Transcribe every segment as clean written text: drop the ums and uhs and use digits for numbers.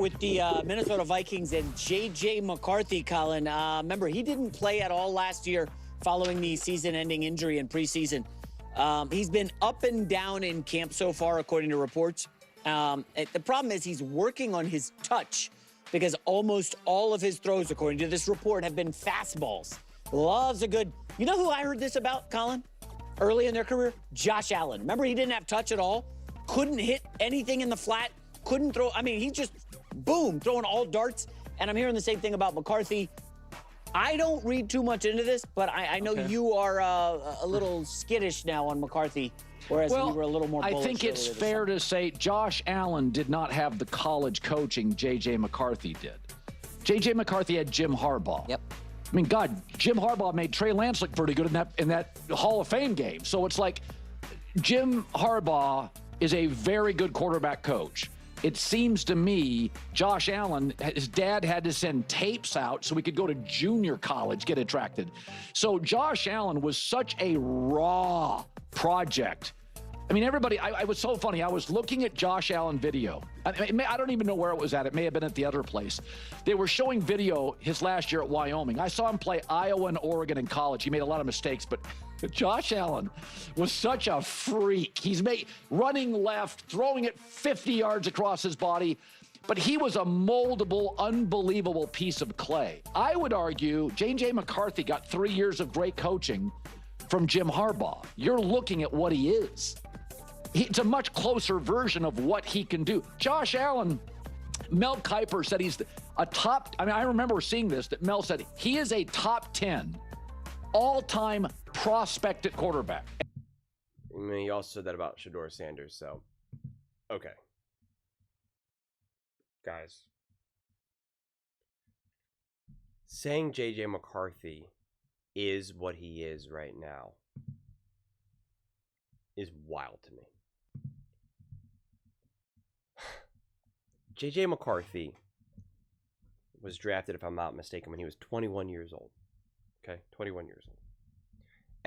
With the Minnesota Vikings and J.J. McCarthy, Colin. Remember, he didn't play at all last year following the season-ending injury in preseason. He's been up and down in camp so far, according to reports. The problem is he's working on his touch because almost all of his throws, according to this report, have been fastballs. Loves a good... You know who I heard this about, Colin? Early in their career? Josh Allen. Remember, he didn't have touch at all? Couldn't hit anything in the flat. Couldn't throw... I mean, he just... Boom, throwing all darts. And I'm hearing the same thing about McCarthy. I don't read too much into this, but I know you are a little skittish now on McCarthy, whereas you were a little more bullish. I think it's fair to say Josh Allen did not have the college coaching J.J. McCarthy did. J.J. McCarthy had Jim Harbaugh. Yep. I mean, God, Jim Harbaugh made Trey Lance look pretty good in that Hall of Fame game. So it's like Jim Harbaugh is a very good quarterback coach. It seems to me Josh Allen, his dad had to send tapes out so he could go to junior college, get attracted. So Josh Allen was such a raw project. I mean, everybody, I was so funny. I was looking at Josh Allen video. I don't even know where it was at. It may have been at the other place. They were showing video his last year at Wyoming. I saw him play Iowa and Oregon in college. He made a lot of mistakes, but Josh Allen was such a freak. He's running left, throwing it 50 yards across his body, but he was a moldable, unbelievable piece of clay. I would argue J.J. McCarthy got 3 years of great coaching from Jim Harbaugh. You're looking at what he is. It's a much closer version of what he can do. Josh Allen, Mel Kiper said he's a top, I remember seeing this, that Mel said he is a top 10 all-time prospect at quarterback. I mean, he also said that about Shedeur Sanders, so, okay. Guys. Saying J.J. McCarthy is what he is right now is wild to me. J.J. McCarthy was drafted, if I'm not mistaken, when he was 21 years old. Okay, 21 years old.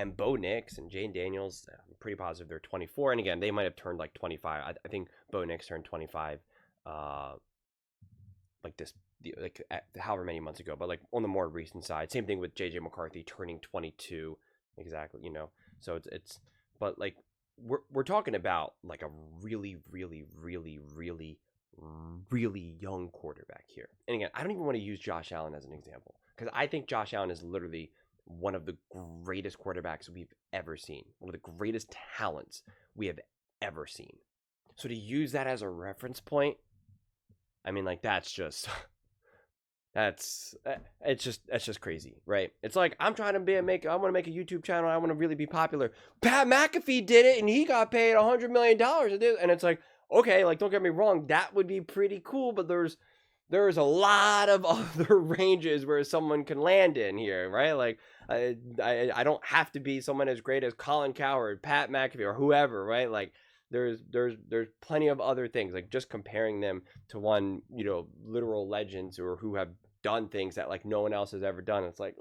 And Bo Nix and Jane Daniels, I'm pretty positive they're 24. And again, they might have turned like 25. I think Bo Nix turned 25 however many months ago, but like on the more recent side. Same thing with J.J. McCarthy turning 22. Exactly, you know. So it's but like we're talking about like a really young quarterback here. And again, I don't even want to use Josh Allen as an example because I think Josh Allen is literally one of the greatest quarterbacks we've ever seen, one of the greatest talents we have ever seen. So to use that as a reference point, I mean, like that's just that's just crazy, right? It's like I'm trying to I want to make a YouTube channel. I want to really be popular. Pat McAfee did it, and he got paid $100 million to do it. And it's like, okay, like don't get me wrong, that would be pretty cool, but there's a lot of other ranges where someone can land in here, right? Like I don't have to be someone as great as Colin Cowherd, Pat McAfee, or whoever, right? Like there's plenty of other things. Like just comparing them to one, you know, literal legends or who have done things that like no one else has ever done. It's like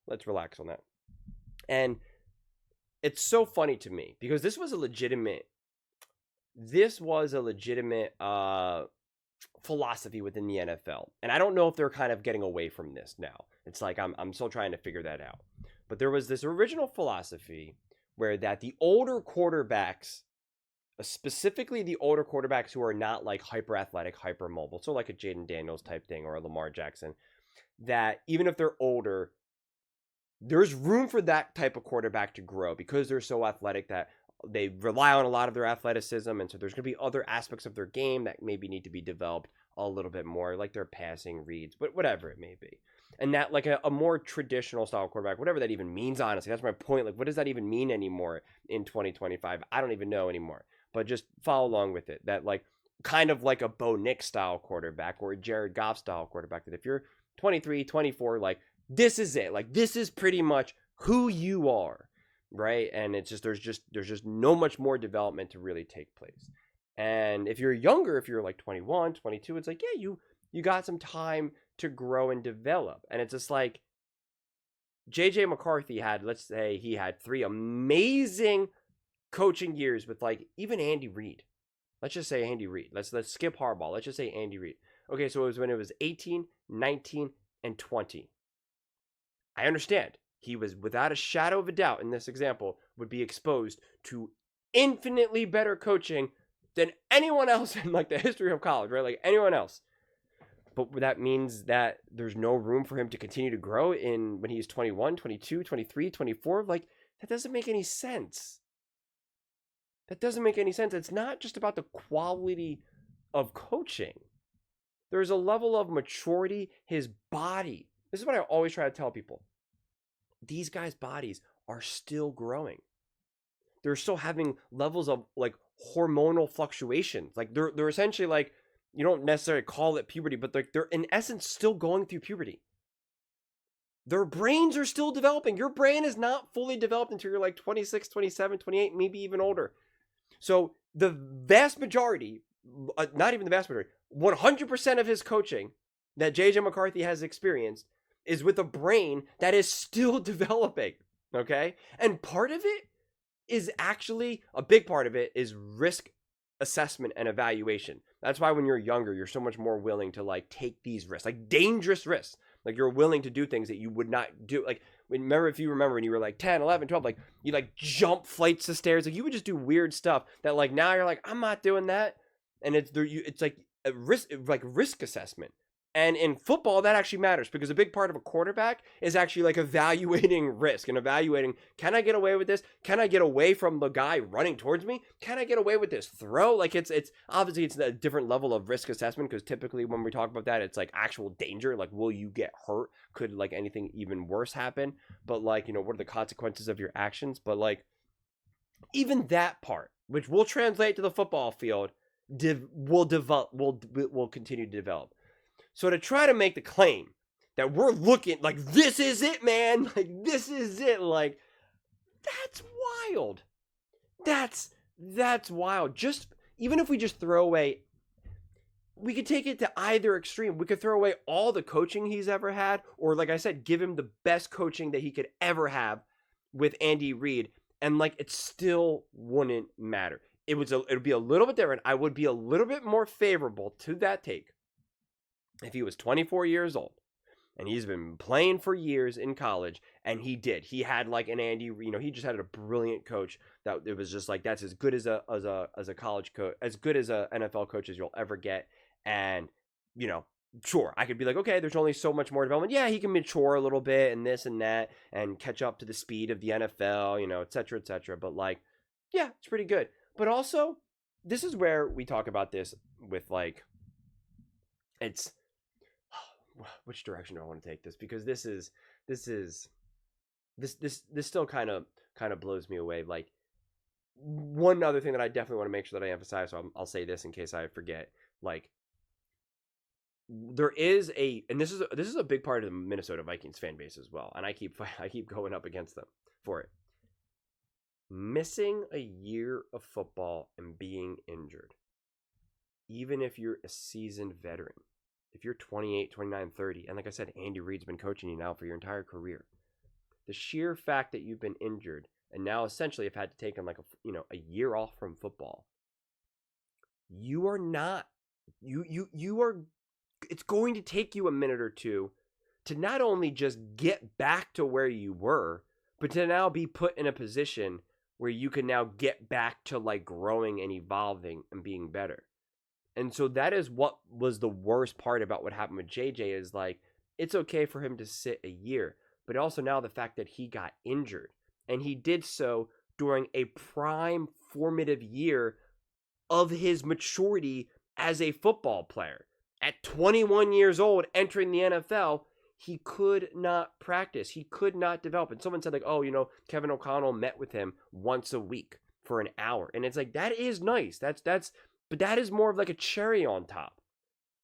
let's relax on that. And it's so funny to me because this was a legitimate philosophy within the NFL. And I don't know if they're kind of getting away from this now. It's like I'm still trying to figure that out. But there was this original philosophy where that the older quarterbacks, specifically the older quarterbacks who are not like hyper athletic, hyper mobile, so like a Jaden Daniels type thing or a Lamar Jackson, that even if they're older, there's room for that type of quarterback to grow because they're so athletic that they rely on a lot of their athleticism. And so there's going to be other aspects of their game that maybe need to be developed a little bit more, like their passing reads, but whatever it may be. And that like a more traditional style quarterback, whatever that even means, honestly, that's my point. Like, what does that even mean anymore in 2025? I don't even know anymore, but just follow along with it. That like kind of like a Bo Nix style quarterback or a Jared Goff style quarterback, that if you're 23, 24, like this is it. Like this is pretty much who you are, right? And it's just there's just no much more development to really take place. And if you're younger, if you're like 21, 22, it's like, yeah, you got some time to grow and develop. And it's just like J.J. McCarthy had, let's say he had 3 amazing coaching years with like even Andy Reid. Let's just say Andy Reid. Let's skip Harbaugh. Let's just say Andy Reid. Okay, so it was when it was 18, 19, and 20. I understand. He was, without a shadow of a doubt in this example, would be exposed to infinitely better coaching than anyone else in like the history of college, right? Like anyone else. But that means that there's no room for him to continue to grow in when he's 21, 22, 23, 24. Like, that doesn't make any sense. That doesn't make any sense. It's not just about the quality of coaching. There's a level of maturity, his body. This is what I always try to tell people. These guys' bodies are still growing. They're still having levels of like hormonal fluctuations. Like they're essentially like, you don't necessarily call it puberty, but they're in essence still going through puberty. Their brains are still developing. Your brain is not fully developed until you're like 26, 27, 28, maybe even older. So the vast majority, not even the vast majority, 100% of his coaching that JJ McCarthy has experienced is with a brain that is still developing, okay? And part of it is actually, a big part of it is risk assessment and evaluation. That's why when you're younger, you're so much more willing to like take these risks, like dangerous risks. Like you're willing to do things that you would not do. Like remember, if you remember when you were like 10, 11, 12, like you like jump flights of stairs. Like you would just do weird stuff that like now you're like, I'm not doing that. And it's like a risk assessment. And in football, that actually matters because a big part of a quarterback is actually like evaluating risk and evaluating, can I get away with this? Can I get away from the guy running towards me? Can I get away with this throw? Like it's obviously it's a different level of risk assessment because typically when we talk about that, it's like actual danger. Like, will you get hurt? Could like anything even worse happen? But like, what are the consequences of your actions? But like, even that part, which will translate to the football field, will continue to develop. So to try to make the claim that we're looking like this is it, man, like this is it, like that's wild. That's wild. Just even if we just throw away, we could take it to either extreme. We could throw away all the coaching he's ever had, or like I said, give him the best coaching that he could ever have with Andy Reid, and like it still wouldn't matter. It would be a little bit different. I would be a little bit more favorable to that take if he was 24 years old and he's been playing for years in college, and he had like an Andy, he just had a brilliant coach that it was just like, that's as good as a college coach, as good as a NFL coach as you'll ever get. And, sure, I could be like, okay, there's only so much more development. Yeah, he can mature a little bit and this and that and catch up to the speed of the NFL, et cetera, et cetera. But like, yeah, it's pretty good. But also, this is where we talk about this with like, it's, which direction do I want to take this? Because this still kind of blows me away. Like, one other thing that I definitely want to make sure that I emphasize, so I'll say this in case I forget. Like, there is and this is a big part of the Minnesota Vikings fan base as well, and I keep going up against them for it. Missing a year of football and being injured, even if you're a seasoned veteran. If you're 28, 29, 30, and like I said, Andy Reid's been coaching you now for your entire career. The sheer fact that you've been injured and now essentially have had to take like a year off from football, you are not, you are, it's going to take you a minute or two to not only just get back to where you were, but to now be put in a position where you can now get back to like growing and evolving and being better. And so that is what was the worst part about what happened with JJ, is like, it's okay for him to sit a year, but also now the fact that he got injured, and he did so during a prime formative year of his maturity as a football player. At 21 years old, entering the NFL, he could not practice. He could not develop. And someone said like, oh, Kevin O'Connell met with him once a week for an hour. And it's like, that is nice. But that is more of like a cherry on top.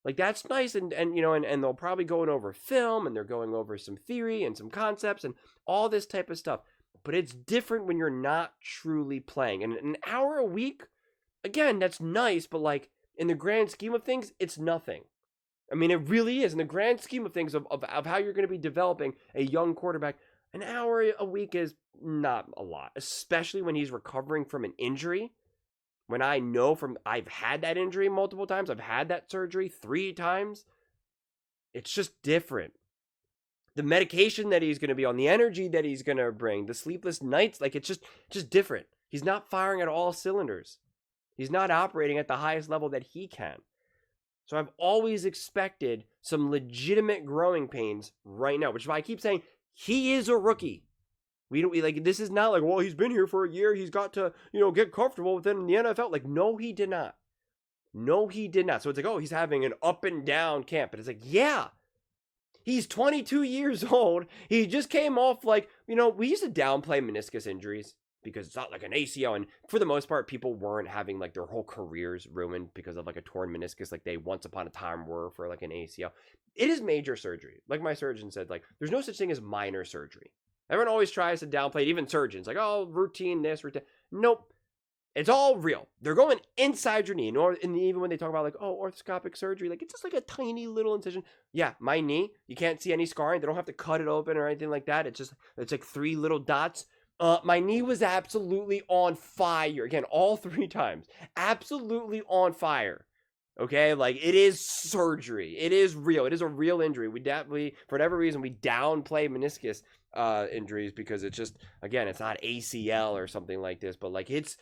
Like, that's nice, and they'll probably going over film, and they're going over some theory and some concepts and all this type of stuff. But it's different when you're not truly playing. And an hour a week, again, that's nice, but like in the grand scheme of things, it's nothing. I mean, it really is. In the grand scheme of things of how you're going to be developing a young quarterback, an hour a week is not a lot, especially when he's recovering from an injury. when I know I've had that injury multiple times, I've had that surgery 3 times, it's just different. The medication that he's going to be on, the energy that he's going to bring, the sleepless nights, like it's just different. He's not firing at all cylinders. He's not operating at the highest level that he can. So I've always expected some legitimate growing pains right now, which is why I keep saying he is a rookie. We like, this is not like, well, he's been here for a year, he's got to, get comfortable within the NFL. Like, no, he did not. No, he did not. So it's like, oh, he's having an up and down camp. And it's like, yeah, he's 22 years old. He just came off, like, we used to downplay meniscus injuries because it's not like an ACL. And for the most part, people weren't having like their whole careers ruined because of like a torn meniscus, like they once upon a time were for like an ACL. It is major surgery. Like my surgeon said, like, there's no such thing as minor surgery. Everyone always tries to downplay it, even surgeons, like, oh, routine this, routine. Nope. It's all real. They're going inside your knee. And even when they talk about like, oh, orthoscopic surgery, like it's just like a tiny little incision. Yeah, my knee, you can't see any scarring. They don't have to cut it open or anything like that. It's like 3 little dots. My knee was absolutely on fire. Again, all 3 times. Absolutely on fire. Okay, like it is surgery. It is real. It is a real injury. We definitely, for whatever reason, we downplay meniscus injuries because it's just, again, it's not ACL or something like this, but like it's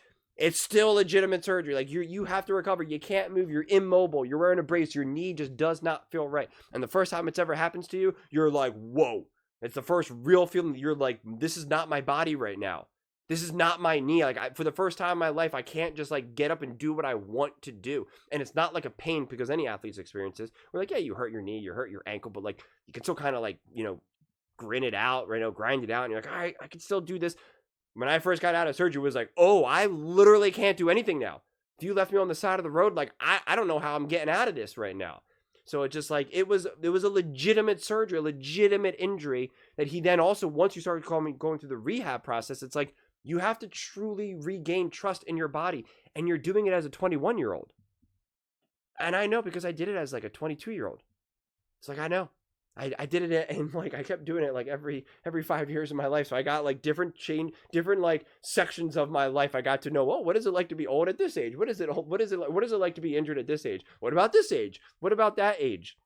still legitimate surgery. Like you have to recover. You can't move. You're immobile. You're wearing a brace. Your knee just does not feel right. And the first time it's ever happens to you, you're like, whoa. It's the first real feeling that you're like, this is not my body right now. This is not my knee. Like for the first time in my life, I can't just like get up and do what I want to do. And it's not like a pain because any athlete's experiences. We're like, yeah, you hurt your knee, you hurt your ankle, but like you can still kind of like, grin it out, right? Grind it out. And you're like, all right, I can still do this. When I first got out of surgery, it was like, oh, I literally can't do anything now. If you left me on the side of the road, like I don't know how I'm getting out of this right now. So it's just like, it was a legitimate surgery, a legitimate injury that he then also, once you started going through the rehab process, it's like, you have to truly regain trust in your body. And you're doing it as a 21-year-old. And I know because I did it as like a 22-year-old. It's like, I know. I did it and like I kept doing it like every 5 years of my life. So I got like different like sections of my life. I got to know, oh, what is it like to be old at this age? What is it like to be injured at this age? What about this age? What about that age?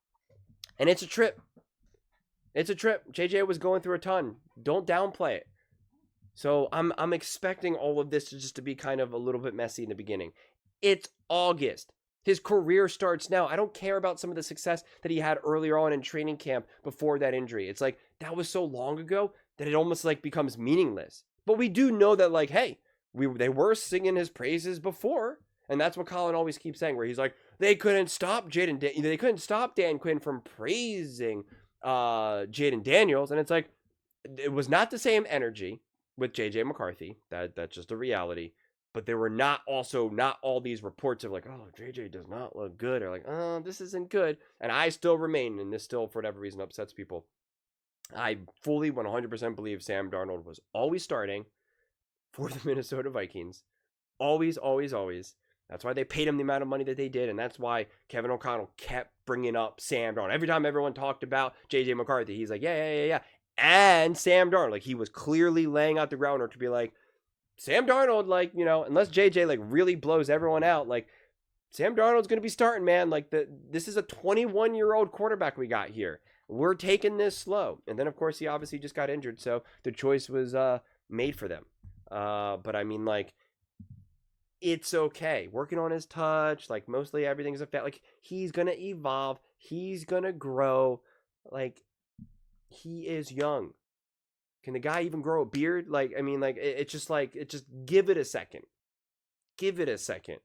And it's a trip. It's a trip. JJ was going through a ton. Don't downplay it. So I'm expecting all of this to be kind of a little bit messy in the beginning. It's August. His career starts now. I don't care about some of the success that he had earlier on in training camp before that injury. It's like, that was so long ago that it almost like becomes meaningless. But we do know that like, hey, they were singing his praises before. And that's what Colin always keeps saying, where he's like, they couldn't stop Dan Quinn from praising Jaden Daniels. And it's like, it was not the same energy with JJ McCarthy. That's just a reality. But there were not all these reports of like, oh, JJ does not look good, or like, oh, this isn't good. And I still remain, and this still, for whatever reason, upsets people. I fully 100% believe Sam Darnold was always starting for the Minnesota Vikings. Always, always, always. That's why they paid him the amount of money that they did, and that's why Kevin O'Connell kept bringing up Sam Darnold. Every time everyone talked about JJ McCarthy, he's like, yeah. And Sam Darnold, like he was clearly laying out the groundwork to be like, Sam Darnold, like, unless JJ like really blows everyone out, like Sam Darnold's going to be starting, man. Like this is a 21-year-old quarterback we got here. We're taking this slow. And then of course he obviously just got injured. So the choice was made for them. But I mean, like, it's okay. Working on his touch, like mostly everything's a fact. Like he's going to evolve. He's going to grow. Like he is young. Can the guy even grow a beard? Like, I mean, like, it's just give it a second. Give it a second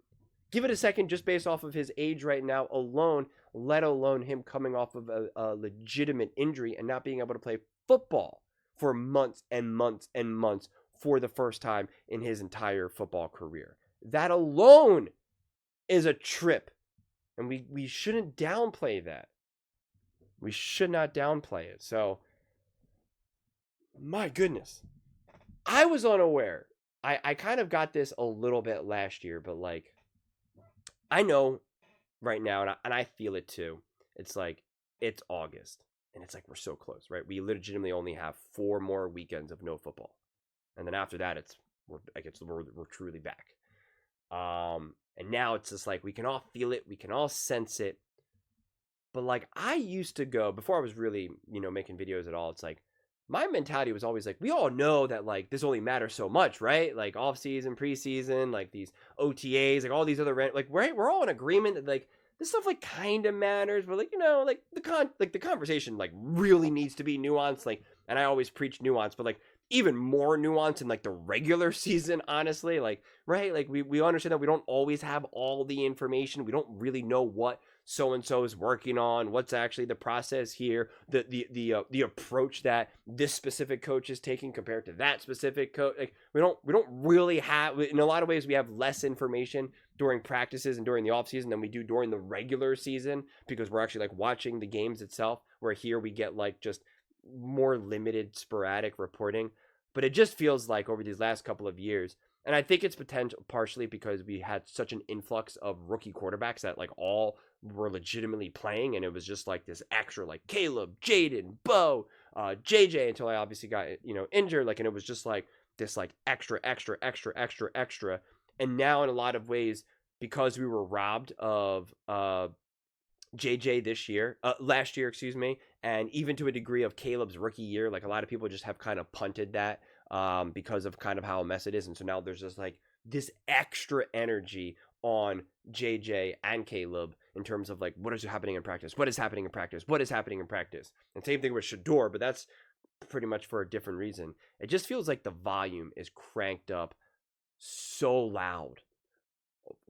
just based off of his age right now alone, let alone him coming off of a legitimate injury and not being able to play football for months and months and months for the first time in his entire football career. That alone is a trip. And we shouldn't downplay that. We should not downplay it. So, my goodness. I was unaware. I kind of got this a little bit last year, but like, I know right now, and I feel it too. It's like, it's August, and it's like, we're so close, right? We legitimately only have 4 more weekends of no football. And then after that, we're truly back. And now it's just like we can all feel it, we can all sense it. But like I used to go before I was really, making videos at all. It's like my mentality was always like, we all know that like this only matters so much, right? Like off season, preseason, like these OTAs, like all these other like we're all in agreement that like this stuff like kind of matters, but like like the conversation like really needs to be nuanced. Like, and I always preach nuance, but like even more nuance in like the regular season, honestly. Like, right? Like we understand that we don't always have all the information. We don't really know what so and so is working on, what's actually the process here, the approach that this specific coach is taking compared to that specific coach. Like we don't really have, in a lot of ways we have less information during practices and during the off season than we do during the regular season, because we're actually like watching the games itself, where here we get like just more limited sporadic reporting. But it just feels like over these last couple of years, and I think it's potential partially because we had such an influx of rookie quarterbacks that like all were legitimately playing, and it was just like this extra like Caleb, Jaden, Bo, JJ, until I obviously got injured, like, and it was just like this like extra. And now in a lot of ways, because we were robbed of JJ last year, excuse me, and even to a degree of Caleb's rookie year, like a lot of people just have kind of punted that because of kind of how a mess it is. And so now there's just like this extra energy on JJ and Caleb in terms of like what is happening in practice, what is happening in practice, what is happening in practice. And same thing with Shador, but that's pretty much for a different reason. It just feels like the volume is cranked up so loud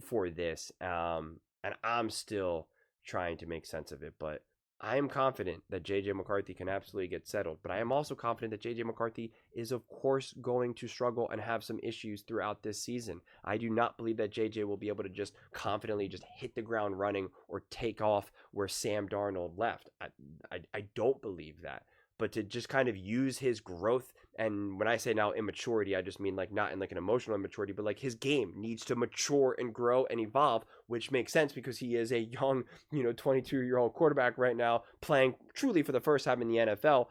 for this. And I'm still trying to make sense of it, but I am confident that JJ McCarthy can absolutely get settled. But I am also confident that JJ McCarthy is, of course, going to struggle and have some issues throughout this season. I do not believe that JJ will be able to just confidently just hit the ground running or take off where Sam Darnold left. I don't believe that. But to just kind of use his growth, and when I say now immaturity, I just mean like not in like an emotional immaturity, but like his game needs to mature and grow and evolve, which makes sense because he is a young, 22-year-old quarterback right now playing truly for the first time in the NFL.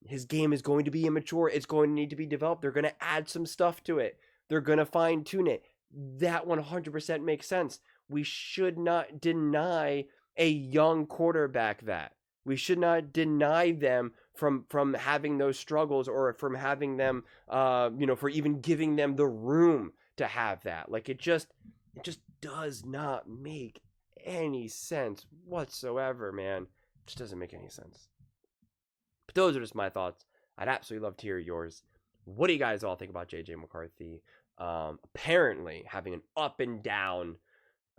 His game is going to be immature. It's going to need to be developed. They're going to add some stuff to it. They're going to fine tune it. That 100% makes sense. We should not deny a young quarterback that. We should not deny them from having those struggles, or from having them, for even giving them the room to have that. Like it just does not make any sense whatsoever, man. It just doesn't make any sense. But those are just my thoughts. I'd absolutely love to hear yours. What do you guys all think about JJ McCarthy? Apparently having an up and down,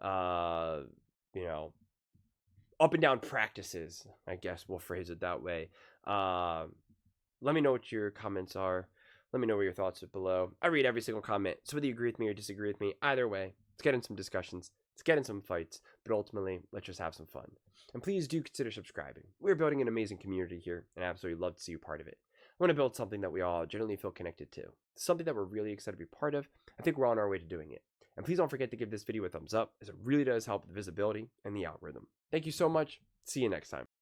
up and down practices, I guess we'll phrase it that way. Let me know what your comments are. Let me know what your thoughts are below. I read every single comment, so whether you agree with me or disagree with me, either way, let's get in some discussions, let's get in some fights, but ultimately, let's just have some fun. And please do consider subscribing. We're building an amazing community here, and I absolutely love to see you part of it. I want to build something that we all generally feel connected to, something that we're really excited to be part of. I think we're on our way to doing it. And please don't forget to give this video a thumbs up, as it really does help the visibility and the algorithm. Thank you so much. See you next time.